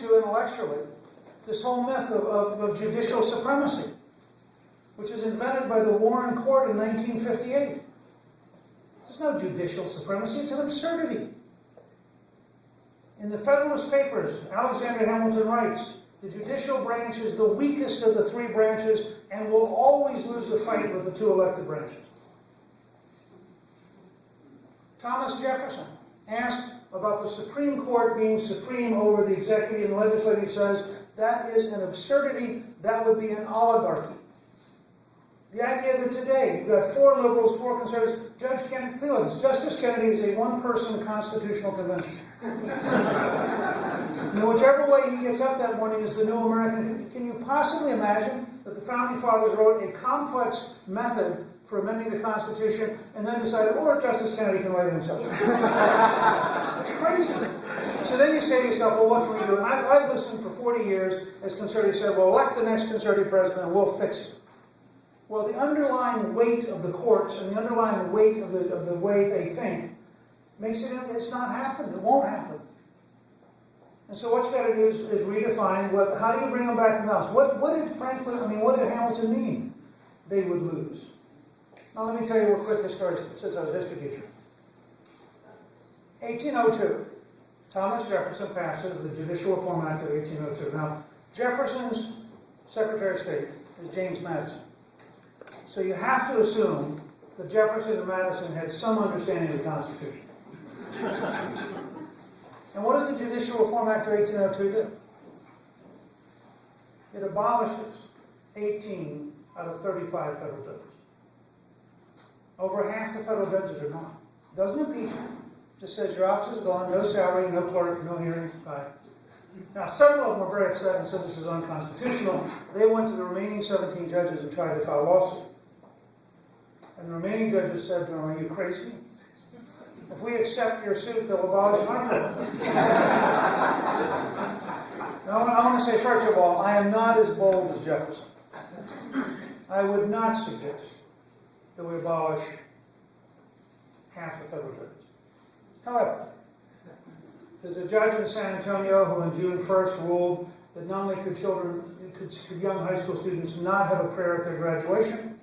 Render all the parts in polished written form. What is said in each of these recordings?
to intellectually this whole myth of judicial supremacy, which was invented by the Warren Court in 1958. There's no judicial supremacy, it's an absurdity. In the Federalist Papers, Alexander Hamilton writes, the judicial branch is the weakest of the three branches and will always lose the fight with the two elected branches. Thomas Jefferson, asked about the Supreme Court being supreme over the executive and legislative, says, that is an absurdity, that would be an oligarchy. The idea that today, you've got 4 liberals, 4 conservatives, Judge Kennedy, think about this, Justice Kennedy is a one-person constitutional convention. And whichever way he gets up that morning is the new American. Can you possibly imagine that the Founding Fathers wrote a complex method for amending the Constitution and then decided, or Justice Kennedy can write it himself? It's crazy. So then you say to yourself, well, what can we do? And I've listened for 40 years as conservatives said, well, elect the next conservative president and we'll fix it. Well, the underlying weight of the courts and the underlying weight of the way they think makes it's not happening. It won't happen. And so what you got to do is redefine how do you bring them back in the house? What did Hamilton mean? They would lose. Now let me tell you real quick the story since I was a history teacher. 1802, Thomas Jefferson passes the Judicial Reform Act of 1802. Now, Jefferson's Secretary of State is James Madison. So you have to assume that Jefferson and Madison had some understanding of the Constitution. And what does the Judicial Reform Act of 1802 do? It abolishes 18 out of 35 federal judges. Over half the federal judges are gone. Doesn't impeach them. Just says your office is gone, no salary, no clerk, no hearing. Bye. Now, several of them were very upset and said this is unconstitutional. They went to the remaining 17 judges and tried to file a lawsuit. And the remaining judges said to them, are you crazy? If we accept your suit, they'll abolish our court. Now, I want to say, first of all, I am not as bold as Jefferson. I would not suggest that we abolish half the federal judges. However, there's a judge in San Antonio who on June 1st ruled that not only could young high school students not have a prayer at their graduation,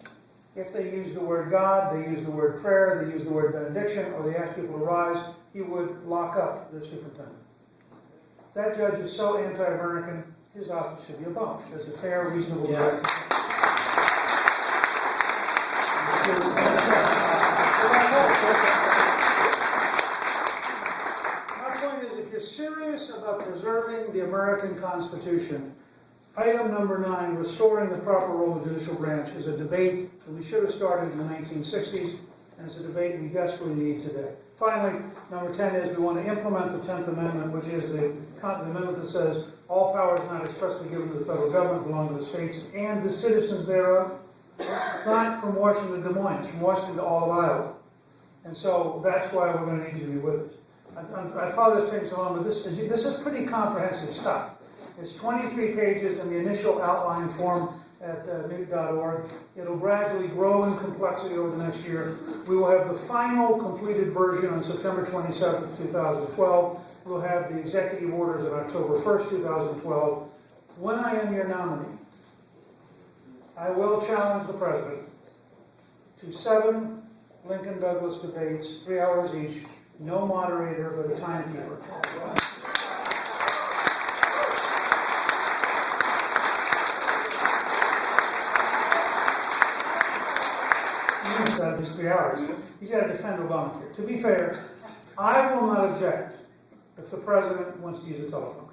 if they used the word God, they used the word prayer, they used the word benediction, or they asked people to rise, he would lock up their superintendent. That judge is so anti-American, his office should be abolished. That's a fair, reasonable judge. My point is, if you're serious about preserving the American Constitution, item number 9, restoring the proper role of the judicial branch, is a debate that we should have started in the 1960s, and it's a debate we desperately need today. Finally, number 10 is we want to implement the 10th Amendment, which is the amendment that says all powers not expressly given to the federal government belong to the states and the citizens thereof. It's not from Washington to Des Moines, it's from Washington to all of Iowa. And so that's why we're going to need you to be with us. I apologize for taking so long, but this is pretty comprehensive stuff. It's 23 pages in the initial outline form at newt.org. It'll gradually grow in complexity over the next year. We will have the final completed version on September 27th, 2012. We'll have the executive orders on October 1st, 2012. When I am your nominee, I will challenge the President to 7 Lincoln Douglas debates, 3 hours each, no moderator but a timekeeper. Just 3 hours. He's got to defend Obamacare. To be fair, I will not object if the President wants to use a telephone.